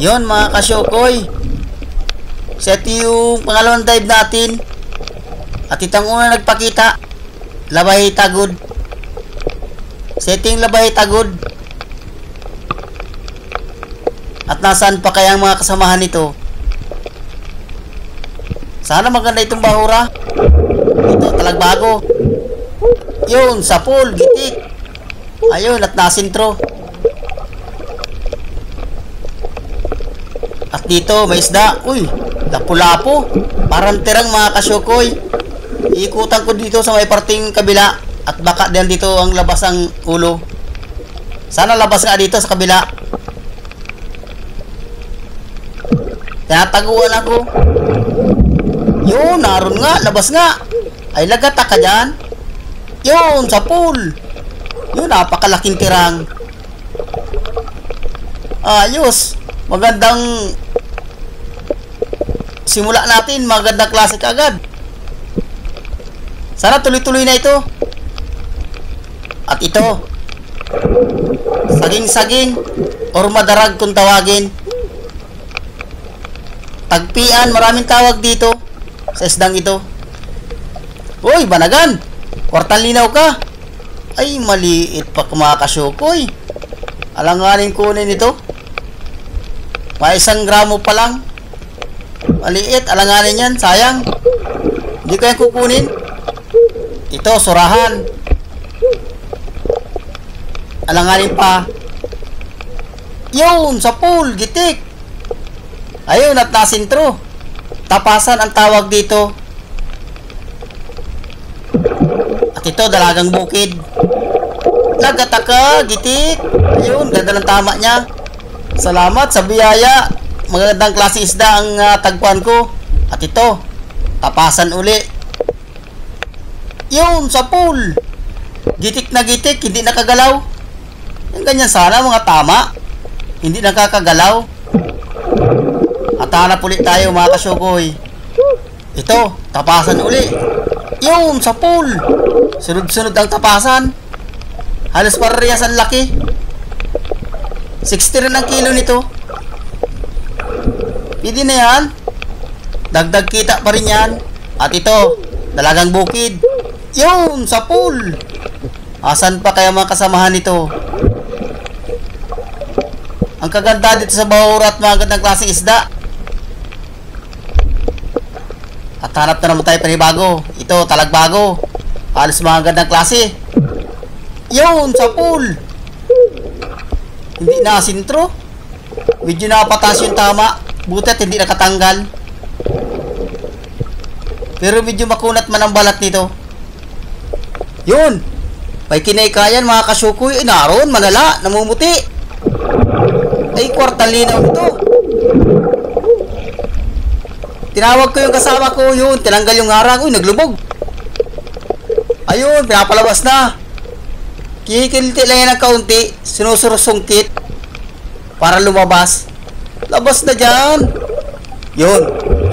Yon mga kasyokoy. Set yung pangalawang dive natin. At itang una nagpakita. Labay tagod. Setting labay tagod. At nasaan pa kaya ang mga kasamahan nito? Sana maganda itong bahura. Ito talagbago. Yun, sa pool, gitik. Ayun, at nasintro. At dito, may isda. Uy, lapu-lapo. Parang tirang mga kasyokoy. Iikutan ko dito sa may parting kabila. At baka din dito ang labas ang ulo. Sana labas nga dito sa kabila. Tinataguan ako. Yun, naroon nga, labas nga. Ay, lagata ka dyan. Yun, sa pool. Yun, napakalaking tirang. Ayos. Magandang simula natin. Magandang klase agad. Sana tuloy-tuloy na ito. At ito, saging-saging or madarag kung tawagin. Tagpian, maraming tawag dito sa isdang ito. Uy, banagan. Kwartang linaw ka. Ay, maliit pa mga kasyokoy. Alanganin kunin ito. May 1 gramo pa lang. Maliit, alanganin yan. Sayang. Hindi ko yan kukunin. Ito, surahan. Alanganin pa. Yun, sa pool, gitik. Ayun, at nasintro. Tapasan ang tawag dito. At ito, dalagang bukid. Lagataka, gitik. Ayun, ganda ng tama niya. Salamat sa biyaya. Magandang klase isda ang tagpuan ko. At ito, tapasan uli. Yun, sa pool. Gitik na gitik, hindi nakagalaw. Yung ganyan sana, mga tama. Hindi nakakagalaw. At hanap ulit tayo mga kasyokoy. Ito, tapasan uli. Yun, sa pool. Sunod-sunod ang tapasan. Halos parehas ang laki. 60 rin ang kilo nito. Pwede na yan. Dagdag kita pa rin yan. At ito, dalagang bukid. Yun, sa pool. Asan pa kaya mga kasamahan nito? Ang kaganda dito sa bahura at mga gandang klaseng isda. At hanap na naman tayo panibago. Ito, talagbago. Halos mga gandang klase. Yun, sa pool. Hindi na sintro. Medyo napatas yung tama. Buti at hindi nakatanggal. Pero medyo makunat man ang balat nito. Yun. May kinaykayan mga kasyokoy. Naroon, malala, namumuti. Ay, kwartang linaw ito. Tinawag ko yung kasama ko. Yun, tinanggal yung harang. Uy, naglubog. Ayun, pinapalabas na. Kikiliti lang yan ng kaunti. Sinusurusungkit para lumabas. Labas na dyan. Yun,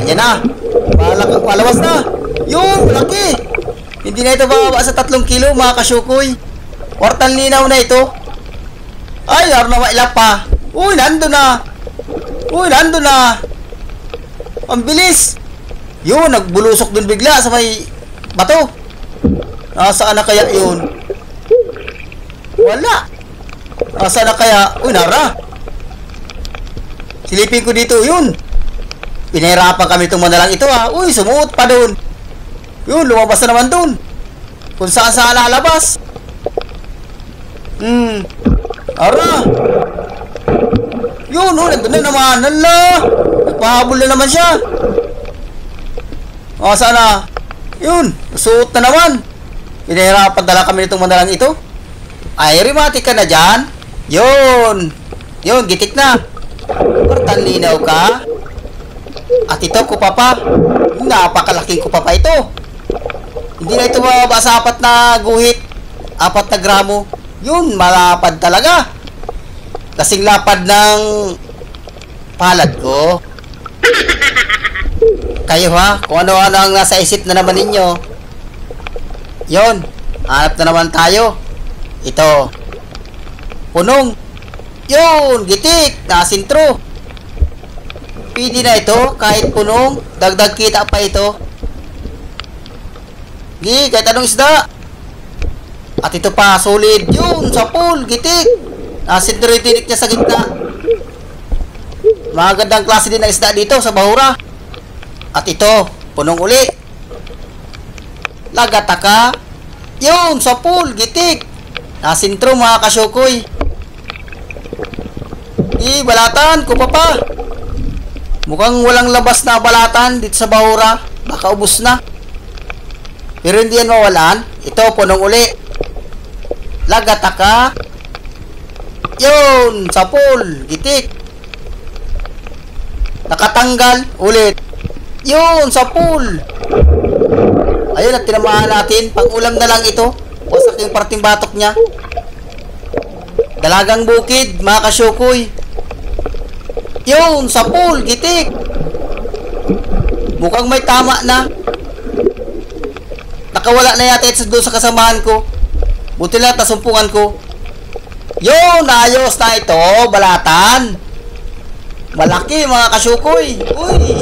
ayan na. Palabas na. Yun, malaki. Hindi na ito bababa sa 3 kilo mga kasyokoy. Kwartang linaw na ito. Ay, laro na mailap pa. Uy, nandun na. Uy, nandun na. Ang bilis. Yun, nagbulusok dun bigla sa may bato. Nasaan na kaya yun? Wala. Nasaan na kaya? Uy, nara. Silipin ko dito, yun. Pinahirapan kami itong manalang ito ha. Uy, sumuot pa dun. Yun, lumabas na naman dun. Kung saan saan lalabas. Ara. Yun, nandun na naman. Hala. Nagpahabol na naman siya. Saan na? Yun, suot na naman. Pinahirapan dala kami nitong manalang ito. Ay, rematic ka na dyan. Yun. Yun, gitik na. Kwartang linaw ka. At ito, kupapa. Napakalaking kupapa ito. Hindi na ito mababa sa 4 na guhit. 4 na gramo. Yun, malapad talaga. Kasing lapad ng palad ko. Kayo ha, kung ano-ano ang nasa isip na naman ninyo. Yon, hanap na naman tayo. Ito, punong. Yun, gitik, nasintro. Pwede na ito, kahit punong, dagdag kita pa ito. Gi, kahit anong isda. At ito pa, solid. Yun, sa pool, gitik. Nasintirik niya sa gitna. Magandang klase din ng isda dito sa bahura. At ito, punong uli. Lagataka. Yun, sa pool, gitik. Nasintro mga kasyukoy. Balatan, kupa pa. Mukhang walang labas na balatan dito sa bahura. Baka ubos na. Pero hindi yan mawalan. Ito, punong uli. Lagataka. Yun, sa pool, gitik. Nakatanggal, ulit. Yun, sa pool. Ayun, at tinamaan natin. Pang-ulam na lang ito. Wasak yung parting batok niya. Dalagang bukid, mga kasyukoy. Yun, sa pool, gitik. Mukhang may tama na. Nakawala na yata ito doon sa kasamahan ko. Buti lang, nasumpungan ko. Yun, ayos na ito, balatan. Malaki, mga kasyukoy. Uy,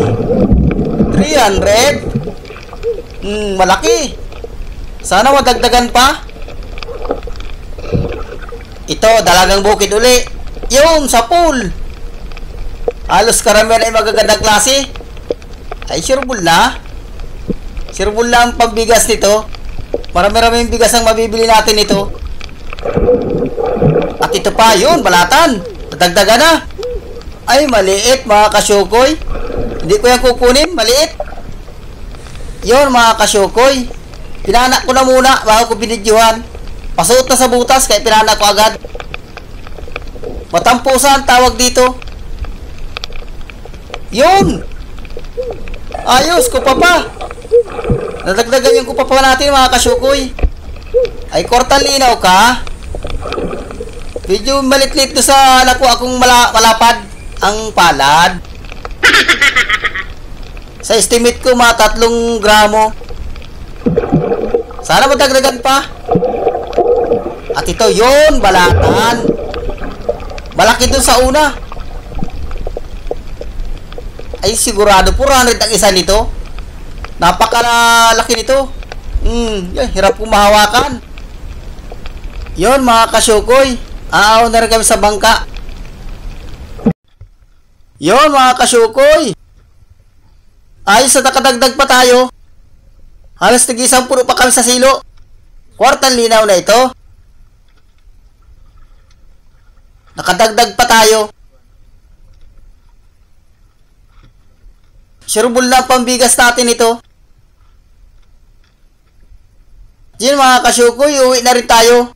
300. Malaki. Sana madagdagan pa. Ito, dalagang bukid uli. Yun, sa pool. Halos karamihan ay magagandang klase. Ay, sureball na. Sureball na ang pambigas nito. Marami-raming bigas ang mabibili natin ito. At ito pa, yun, balatan. Nadagdagan na. Ay, maliit, mga kasyukoy. Hindi ko yan kukunin, maliit. Yun, mga kasyukoy. Pinanak ko na muna bago ko binidyohan. Pasuot na sa butas, kaya pinanak ko agad. Matampusan tawag dito. Yun! Ayos, kupapa. Nadagdagan yung kupapa natin, mga kasyukoy. Ay, kortan linaw ka. Medyo malit-lit doon sa nakuha akong malapad ang palad. Sa estimate ko, mga 3 gramo. Sana madagdagan pa. At ito, yun, balatan. Malaki doon sa una. Ay, sigurado 400 ang isa nito. Napakalaki nito. Hirap kong mahawakan. Yun, mga kasyukoy. Aaw na rin kami sa bangka. Yun, mga kasyukoy. Ayos na nakadagdag pa tayo. Halos nag-isang puno pa kami sa silo. Kwartang linaw na ito. Nakadagdag pa tayo. Sureball na ang pambigas natin ito. Diyan, mga kasyukoy, uwi na rin tayo.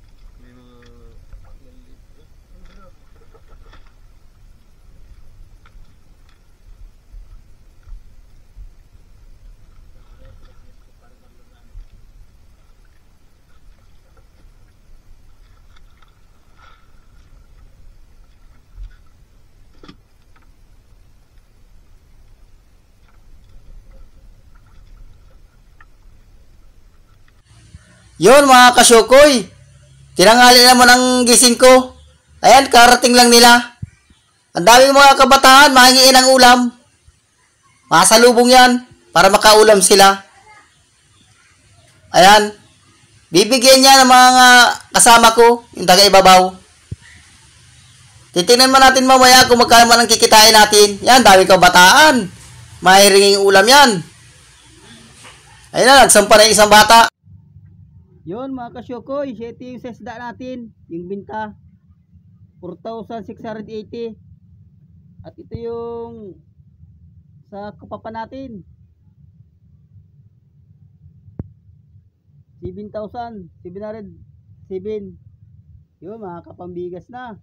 Yun, mga kasyukoy. Tinanghali naman ang gising ko. Ayan, karating lang nila. Ang daming mga kabataan, mahingiin ng ulam. Masalubong yan, para makaulam sila. Ayan. Bibigyan niya ng mga kasama ko, yung taga-ibabaw. Titingnan man natin mamaya kung magkano man ang kikitain natin. Yan, daming kabataan. Mahiringing ulam yan. Ayun na, nagsampa na isang bata. Yun, mga kasyukoy, 7 yung sesda natin, yung binta 4,680. At ito yung sa kupapa natin 7,707. Yun, mga kapambigas na.